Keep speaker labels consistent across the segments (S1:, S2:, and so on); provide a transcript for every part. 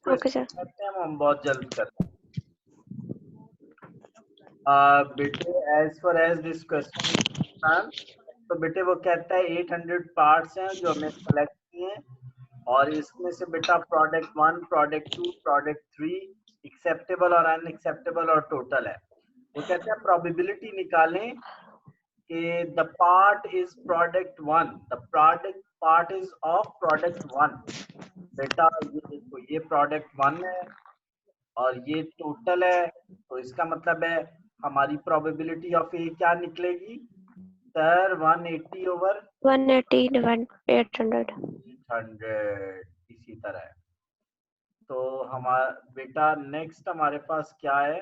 S1: Okay sir.
S2: करते हैं हम बहुत जल्द करते हैं। बेटे as for as this question, तो बेटे वो कहता है 800 पार्ट्स हैं जो हमें सेलेक्ट किए हैं और इसमें से बेटा प्रोडक्ट 1, प्रोडक्ट 2, प्रोडक्ट 3 एक्सेप्टेबल और अनएक्सेप्टेबल और टोटल है। वो कहते हैं प्रोबेबिलिटी निकालें कि the part is product 1, the part is of product 1। बेटा ये देखो, ये प्रोडक्ट 1 है और ये टोटल है, तो इसका मतलब है हमारी प्रोबेबिलिटी ऑफ ए क्या निकलेगी सर? 180 over
S1: 180 divide 800।
S2: 800। इसी तरह। तो हमारा बेटा नेक्स्ट हमारे पास क्या है?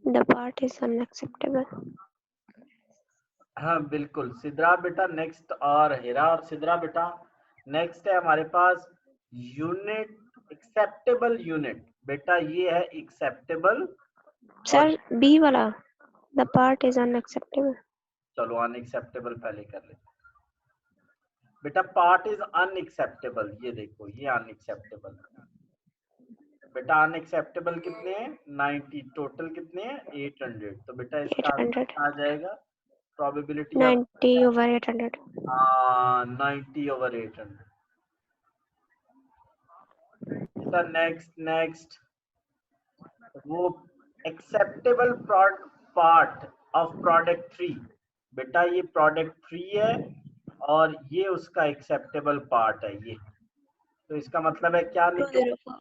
S1: The part is unacceptable.
S2: हाँ बिल्कुल सिद्रा बेटा नेक्स्ट, और हीरा और सिद्रा बेटा नेक्स्ट है हमारे पास यूनिट, एक्सेप्टेबल यूनिट। बेटा ये है एक्सेप्टेबल।
S1: सर बी वाला, द पार्ट इज अनएक्सेप्टेबल।
S2: चलो अनएक्सेप्टेबल पहले कर लेते हैं। बेटा पार्ट इज अनएक्सेप्टेबल, ये देखो ये अनएक्सेप्टेबल। बेटा अनएक्सेप्टेबल कितने हैं? 90। टोटल कितने हैं? 800। तो बेटा इसका
S1: 800।
S2: आ जाएगा प्रोबेबिलिटी ऑफ
S1: 90 ओवर 800।
S2: 90 ओवर 800। बेटा नेक्स्ट वो एक्सेप्टेबल पार्ट ऑफ प्रोडक्ट 3। बेटा ये प्रोडक्ट 3 है और ये उसका एक्सेप्टेबल पार्ट है ये, तो इसका मतलब है क्या निकलेगा?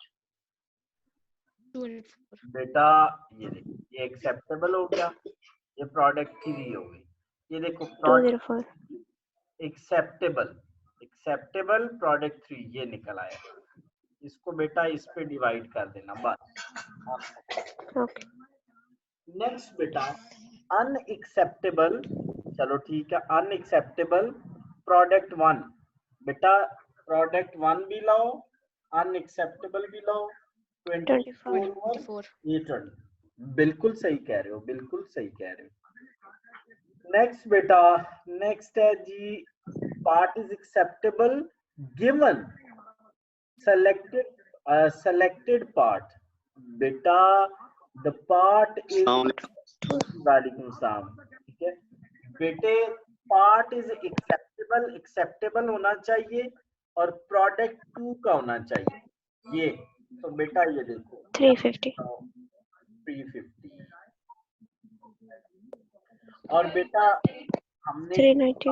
S2: बेटा ये देखो, ये एक्सेप्टेबल हो गया, ये प्रोडक्ट 3 हो गई। ये देखो प्रोडक्ट एक्सेप्टेबल प्रोडक्ट 3 ये निकल आया। इसको बेटा इस पे डिवाइड कर देना बस।
S1: ओके।
S2: नेक्स्ट बेटा अनएक्सेप्टेबल, चलो ठीक है, अनएक्सेप्टेबल प्रोडक्ट 1। बेटा प्रोडक्ट 1 भी लाओ, अनएक्सेप्टेबल भी लाओ। 24 800। बिल्कुल सही कह रहे हो, बिल्कुल सही कह रहे हो। नेक्स्ट बेटा नेक्स्ट है जी, part is acceptable given selected part। बेटा द पार्ट इज, वालेकुम सलाम, ठीक है बेटे, पार्ट इज एक्सेप्टेबल होना चाहिए और प्रोडक्ट 2 का होना चाहिए ये। तो बेटा ये देखो
S1: 350
S2: और बेटा हमने
S1: 390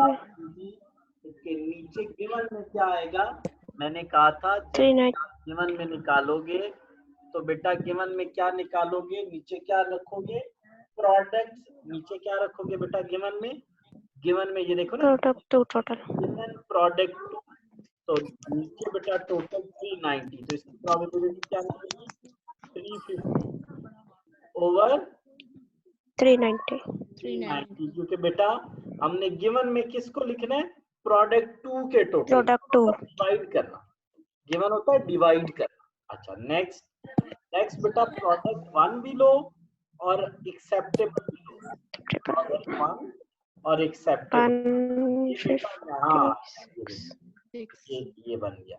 S2: इसके नीचे गिवन में क्या आएगा? मैंने कहा था
S1: 390
S2: गिवन में निकालोगे तो बेटा गिवन में क्या निकालोगे? नीचे क्या रखोगे? प्रोडक्ट। नीचे क्या रखोगे बेटा गिवन में? गिवन में ये देखो ना,
S1: प्रोडक्ट 2 टोटल।
S2: गिवन प्रोडक्ट 2, तो नीचे बेटा टोटल 390, तो इसकी प्रोबेबिलिटी क्या निकलेगी? 350 ओवर 390, क्योंकि बेटा हमने गिवन में किसको लिखना है? प्रोडक्ट 2 के टोटल।
S1: प्रोडक्ट 2
S2: डिवाइड करना, गिवन होता है डिवाइड करना। अच्छा नेक्स्ट बेटा प्रोडक्ट 1 भी लो और एक्सेप्टेबल भी लो। प्रोडक्ट 1 और एक्सेप्टेबल, हाँ ये बन गया।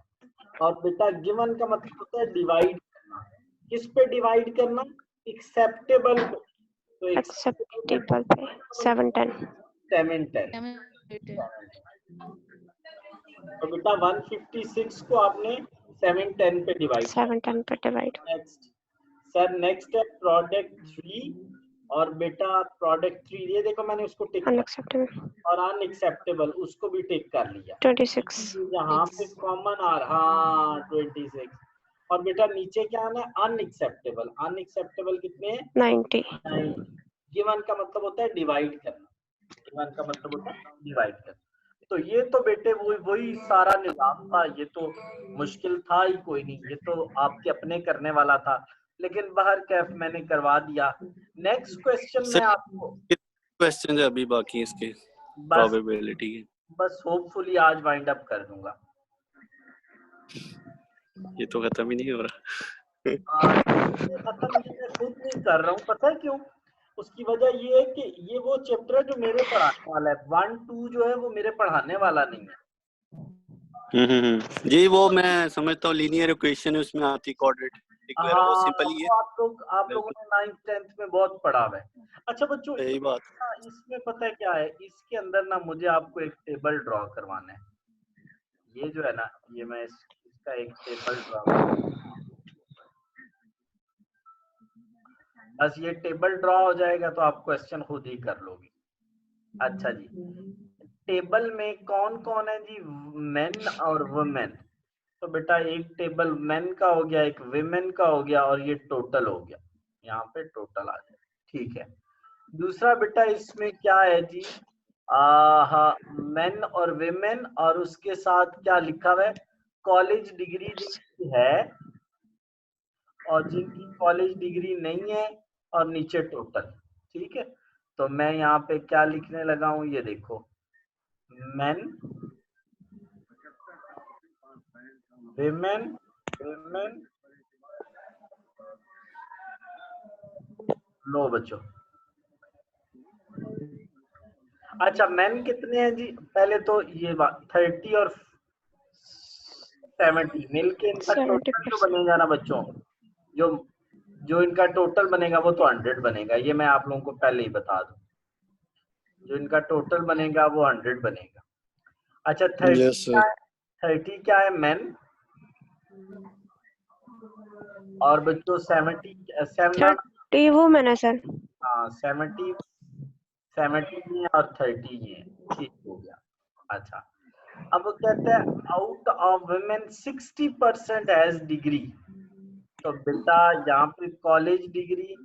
S2: और बेटा गिवन का मतलब होता है डिवाइड करना। किस पे डिवाइड करना? एक्सेप्टेबल पे। तो
S1: एक्सेप्टेबल पे 710।
S2: तो बेटा 156 को आपने 710 पे डिवाइड। नेक्स्ट सर नेक्स्ट है प्रोडक्ट 3, और बेटा प्रोडक्ट 3 ये देखो मैंने उसको टिक
S1: अनएक्सेप्टेबल
S2: और अनएक्सेप्टेबल उसको भी टिक कर लिया।
S1: 26
S2: यहाँ पे कॉमन आ रहा, हाँ 26। और बेटा नीचे क्या आना है? अनएक्सेप्टेबल कितने हैं?
S1: 90।
S2: गिवन का मतलब होता है डिवाइड करना, गिवन का मतलब होता है डिवाइड करना। तो ये तो बेटे वही सारा निजाम था, ये तो मुश्किल था ही कोई नहीं, ये तो आपके अपने करने वाला था, लेकिन बाहर कैफ मैंने करवा दिया। नेक्स्ट क्वेश्चन मैं आपको,
S3: क्वेश्चन अभी बाकी इसके प्रोबेबिलिटी के,
S2: बस होपफुली आज वाइंड अप कर दूंगा।
S3: ये तो खत्म ही नहीं हो रहा।
S2: खत्म मैं खुद नहीं कर रहा हूँ, पता है क्यों? उसकी वजह ये है कि ये वो चैप्टर है जो मेरे पढ़ाने वाला है, 1 2 जो है वो मेरे पढ़ाने वाला नहीं है।
S3: जी वो मैं समझता हूँ लीनियर इक्वेशन उसमें आती क्वाड्रेटिक वगैरह वो सिंपल ही है।
S2: आप लोगों ने 9th 10th में बहुत पढ़ा है। अच्छा बच्चों,
S3: सही बात।
S2: इसमें पता है क्या है, इसके अंदर ना मुझे आपको एक टेबल ड्रॉ करवाना है। ये जो है ना, ये मैं इसका एक टेबल ड्रॉ, बस ये टेबल ड्रॉ हो जाएगा तो आप क्वेश्चन खुद ही कर लोगे। अच्छा जी, टेबल में कौन कौन है जी, मेन और वुमेन। तो बेटा एक टेबल मेन का हो गया, एक विमेन का हो गया, और ये टोटल हो गया, यहाँ पे टोटल आ जाए। ठीक है, दूसरा बेटा इसमें क्या है जी, मेन और विमेन, और उसके साथ क्या लिखा हुआ है, कॉलेज डिग्री जिनकी है और जिनकी कॉलेज डिग्री नहीं है, और नीचे टोटल। ठीक है, तो मैं यहाँ पे क्या लिखने लगा हूँ, ये देखो, मेन, विमेन, लो बच्चों। अच्छा, मेन कितने हैं जी, पहले तो ये 30 और 70 मिलके इनका टोटल जो
S1: 70%.
S2: बनेगा ना बच्चों, जो जो इनका टोटल बनेगा वो तो 100 बनेगा। ये मैं आप लोगों को पहले ही बता दूं, जो इनका टोटल बनेगा वो 100 बनेगा। अच्छा, 30
S3: यस
S2: क्या
S3: सर।
S2: है, 30 क्या है, मेन, और बच्चों 70
S1: 30 women है सर.
S2: हाँ 70 ये और 30 ये, ठीक हो गया। अच्छा, अब वो कहते हैं out of women 60% has degree. तो बेटा यहाँ पे कॉलेज डिग्री,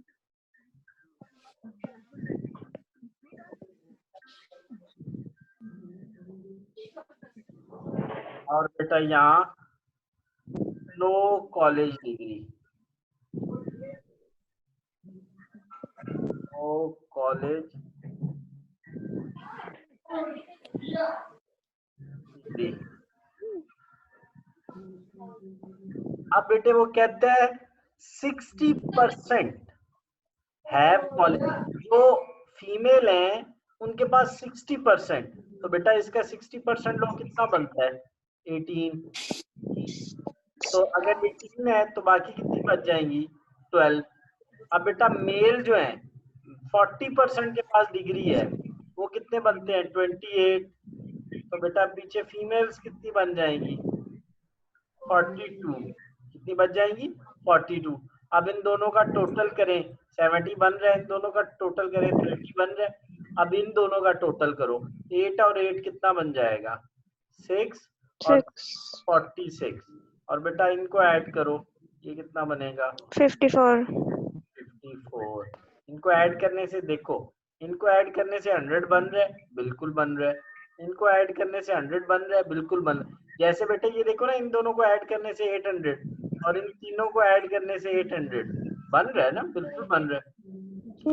S2: और बेटा यहाँ no college degree, no college degree. अब बेटे वो कहते हैं 60% है कॉलेज, जो फीमेल हैं उनके पास 60%। तो बेटा इसका 60% लोग कितना बनता है, 18। तो अगर 18 है तो बाकी कितनी बच जाएंगी, 12। अब बेटा मेल जो है 40% के पास डिग्री है, वो कितने बनते हैं, 28। तो बेटा पीछे फीमेल्स कितनी बन जाएंगी, 42। कितनी बच जाएंगी, 42। अब इन दोनों का टोटल करें, 70 बन रहा है, इन दोनों का टोटल करें 30 बन रहा है। अब इन दोनों का टोटल करो, 8 और 8 कितना बन जाएगा, 6 और
S1: 6.
S2: 46। और बेटा इनको ऐड करो, ये कितना बनेगा,
S1: 54.
S2: 54। इनको ऐड करने से देखो, इनको ऐड करने से 100 बन रहा है, बिल्कुल बन रहा है। इनको ऐड करने से 100 बन रहा है, बिल्कुल बन रहा है। जैसे बेटे ये देखो ना, इन दोनों को ऐड करने से 800 और इन तीनों को ऐड करने से 800 बन रहा है ना, बिल्कुल बन रहा है।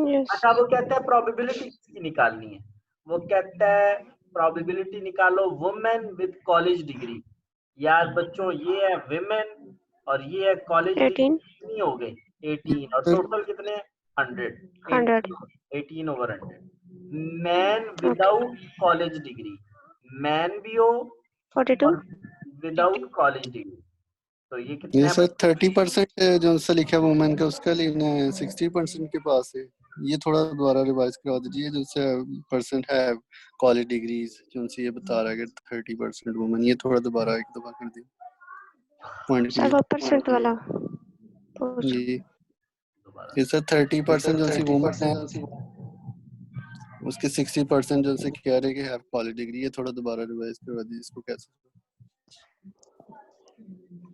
S1: Yes.
S2: अच्छा, वो कहता है प्रोबेबिलिटी किसकी निकालनी है, वो कहता है प्रोबेबिलिटी निकालो वुमेन विद कॉलेज डिग्री। यार बच्चों, ये है विमेन और ये है कॉलेज डिग्री,
S1: 18.
S2: कितनी हो गई, 18, और टोटल कितने, 100।
S1: 100.
S2: 18 over 100। Man
S1: Okay.
S2: Without college degree, man भी हो
S1: 42.
S2: और विदाउट कॉलेज डिग्री, तो ये कितना
S4: ये
S2: है
S4: सर
S2: बच्चों?
S4: 30% जो सा लिखा है वुमेन का उसका लेना है, 60% के पास है। ये थोड़ा दोबारा रिवाइज करवा दीजिए, जो से परसेंट है कॉलेज डिग्रीज, जो से ये बता रहा है कि 30% वुमेन, ये थोड़ा दोबारा एक दफा कर दिए पॉइंट
S1: सर
S4: क्लियर।
S1: वो परसेंट वाला पूछ.
S4: जी
S2: दोबारा
S4: ये सर 30% जो सी वुमेन है, उसके 60% जो से कह रहे कि हैव कॉलेज डिग्री, ये थोड़ा दोबारा रिवाइज करवा दीजिए इसको कैसे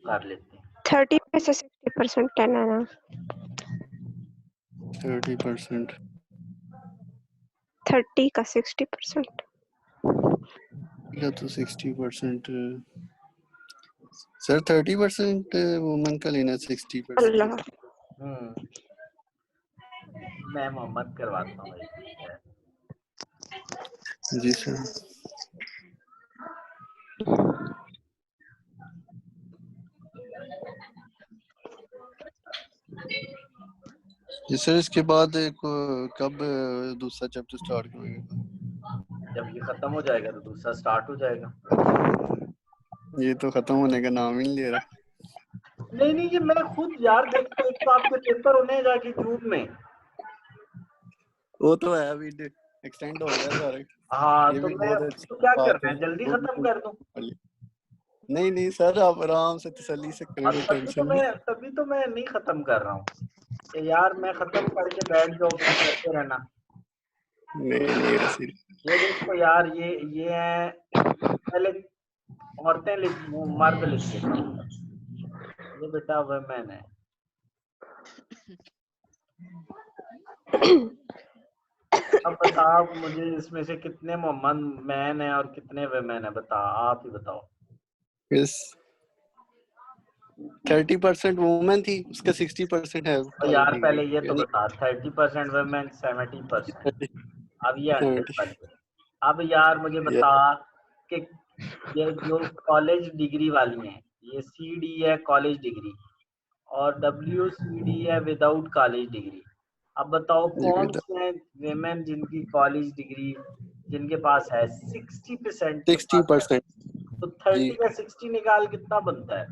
S2: कर लेते हैं।
S1: 30 में से 60% 10 है ना.
S4: 30%।
S1: 30 का 60%.
S4: या तो 60% सर 30% वुमेन का लेना है, 60%।
S1: अल्लाह.
S2: मैं मोहम्मद करवाता हूँ भाई, ठीक है।
S4: जी सर। जी सर, इसके बाद कब दूसरा चैप्टर स्टार्ट करेंगे?
S2: जब ये खत्म हो जाएगा तो दूसरा स्टार्ट हो जाएगा।
S4: ये तो खत्म होने का नाम ही नहीं ले रहा।
S2: नहीं नहीं, ये मैं खुद यार देखता हूँ, एक तो आपके पेपर होने हैं जाके जून में।
S4: वो तो है, अभी एक्सटेंड हो गया सारा।
S2: हाँ
S4: ये
S2: तो
S4: भी
S2: मैं
S4: बहुत अच्छी
S2: तो क्या
S4: बात
S2: करना
S4: है।
S2: है, जल्दी
S4: वो भी
S2: खत्म कर दूं।
S4: नहीं नहीं सर, आप आराम से तसल्ली से करें, कोई टेंशन नहीं।
S2: तभी तो मैं नहीं खत्म कर रहा हूँ कि यार मैं खत्म करके बैठ जाऊँ फिर करते रहना।
S4: नहीं नहीं ऐसी
S2: ये देखो यार, ये है, पहले औरतें लिख, मर्द लिख देता हूँ। ये बेटा वुमेन है। अब बता, आप मुझे इसमें से कितने मैन है और कितने वुमेन है, बता, आप ही बताओ।
S4: यस 30% वुमेन थी, उसका 60% है
S2: और
S4: कॉलेज
S2: यार
S4: डिग्री,
S2: पहले ये तो
S4: यानी
S2: बता, 30% वुमेन 70%, अब ये 100
S4: 70।
S2: बन गए। अब यार मुझे बता कि ये जो कॉलेज डिग्री वाली हैं, ये CD है कॉलेज डिग्री, और WCD है विदाउट कॉलेज डिग्री। अब बताओ कौन से हैं विमेन जिनकी कॉलेज डिग्री, जिनके पास है 60% के पास है,
S4: 60%
S2: तो
S4: जी
S2: 30 का 60 निकाल कितना बनता है?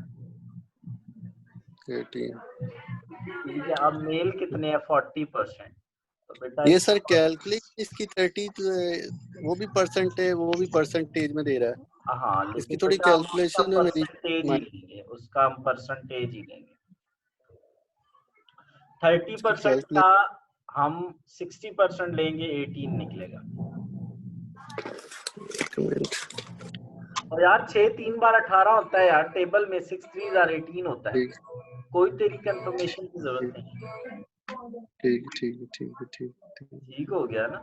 S4: 18।
S2: ठीक है, अब मेल कितने हैं? 40%। तो बेटा
S4: ये सर कैलकुलेट इसकी 30 वो भी परसेंट है, वो भी परसेंटेज में दे रहा है।
S2: हाँ,
S4: इसकी
S2: लेकिन
S4: थोड़ी
S2: बेटा हम उसका
S4: कैलकुलेशन है मेरी
S2: परसेंटेज ही लेंगे, उसका हम परसेंटेज ही लेंगे। 30%
S4: कैलकुलेट
S2: का हम 60% लेंगे, 18 निकलेगा। और यार 6 3 बार 18 होता है यार, टेबल में 6 3 18 होता है,
S4: ठीक
S2: कोई तेरी कंफर्मेशन की जरूरत नहीं।
S4: ठीक ठीक ठीक ठीक ठीक।
S2: ठीक हो गया ना?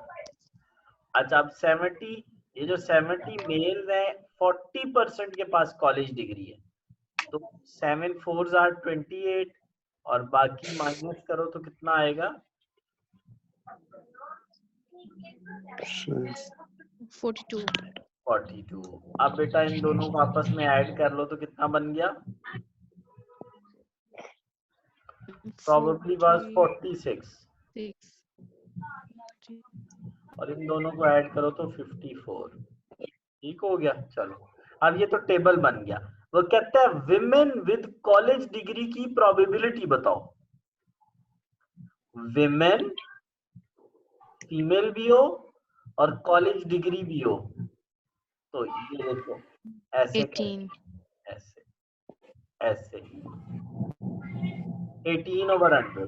S2: अच्छा, अब 70, ये जो 70 मेल है, 40% के पास कॉलेज डिग्री है, तो 7 4s are 28, और बाकी माइनस करो तो कितना आएगा?
S5: 42।
S2: 42। अब बेटा इन दोनों को आपस में ऐड कर लो तो कितना बन गया? Probably was 46, और इन दोनों को ऐड करो तो 54। ठीक हो गया। चलो, अब ये तो टेबल बन गया। वो कहता है विमेन विद कॉलेज डिग्री की प्रोबेबिलिटी बताओ। विमेन फीमेल भी हो और कॉलेज डिग्री भी हो, तो ये देखो ऐसे
S5: 18।
S2: ऐसे ऐसे 18/100।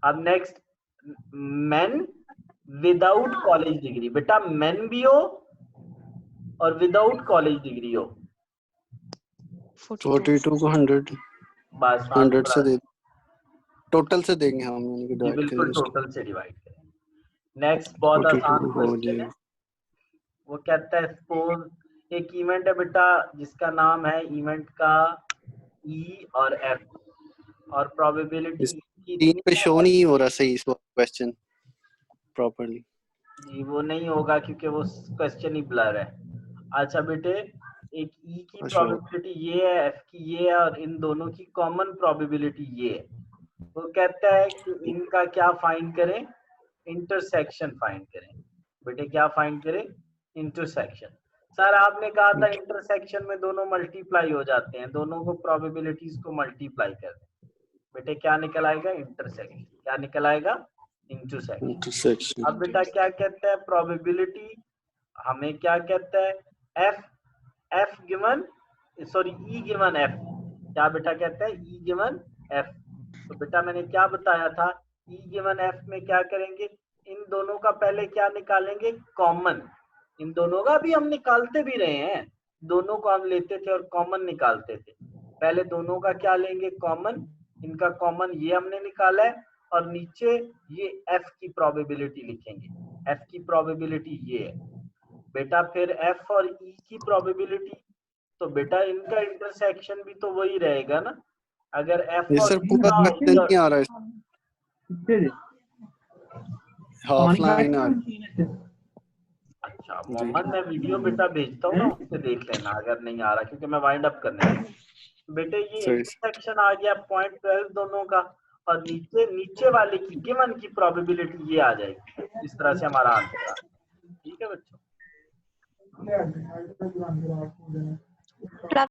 S2: अब next, main without college degree. बेटा मेन भी हो और विदाउट कॉलेज डिग्री हो,
S4: 42 को 100
S2: बस
S4: 100 से
S2: आंसर।
S4: दे, टोटल से देंगे हम, यानी कि
S2: जी
S4: डिवाइड
S2: बिल्कुल,
S4: करेंगे
S2: टोटल से डिवाइड करें। नेक्स्ट बहुत
S4: 42
S2: आसान
S4: हो
S2: क्वेश्चन है।
S4: जाएगा।
S2: वो कहता है सपोज एक इवेंट है बेटा, जिसका नाम है इवेंट का E और F, और प्रोबेबिलिटी
S4: इस
S2: की
S4: तीन
S2: इतनी
S4: पे
S2: है।
S4: शो नहीं हो रहा सही इस क्वेश्चन प्रॉपर्ली।
S2: जी वो नहीं होगा क्योंकि वो क्वेश्चन ही ब्लर है। अच्छा बेटे, एक E की
S4: अच्छा
S2: प्रोबेबिलिटी ये है, F की ये है, और इन दोनों की कॉमन प्रोबेबिलिटी ये है। वो कहता है कि इनका क्या फाइंड करें? इंटरसेक्शन फाइंड करें। बेटे क्या फाइंड करें? इंटरसेक्शन। सर आपने कहा था इंटरसेक्शन में दोनों मल्टीप्लाई हो जाते हैं, दोनों को प्रोबेबिलिटीज को मल्टीप्लाई कर दें। बेटे क्या निकल आएगा? इंटरसेक्शन। क्या निकल आएगा? इंटरसेक्शन।
S4: इंटरसेक्शन
S2: अब बेटा क्या कहता है? प्रोबेबिलिटी हमें क्या कहता है? एफ गिवन, सॉरी ई गिवन एफ। क्या बेटा कहता है? ई गिवन एफ। तो बेटा मैंने क्या बताया था? ई गिवन एफ में क्या करेंगे? इन दोनों का पहले क्या निकालेंगे? कॉमन। इन दोनों का भी हम निकालते भी रहे हैं, दोनों को हम लेते थे और कॉमन निकालते थे। पहले दोनों का क्या लेंगे? कॉमन। इनका कॉमन ये हमने निकाला है, और नीचे ये एफ की प्रोबेबिलिटी लिखेंगे। एफ की प्रोबेबिलिटी ये है बेटा। फिर एफ और ई की प्रोबेबिलिटी, तो बेटा इनका इंटरसेक्शन भी तो वही रहेगा ना। अगर एफ
S4: ये
S2: और
S4: सर
S2: ई
S4: पूरा
S2: का
S4: मैथ नहीं आ रहा है, हाफ लाइन आ रही
S2: अच्छा
S4: जी।
S2: मोहम्मद, मैं वीडियो बेटा भेजता हूँ ना, उससे देख लेना अगर नहीं आ रहा, क्योंकि मैं वाइंड अप करने लगा। बेटे ये
S4: सही
S2: इंटरसेक्शन आ गया 0.12 दोनों का, और नीचे नीचे वाले की गिवन की प्रोबेबिलिटी ये आ जाएगी। इस तरह से हमारा आंसर आ। ठीक है बच्चों?
S1: थोड़ा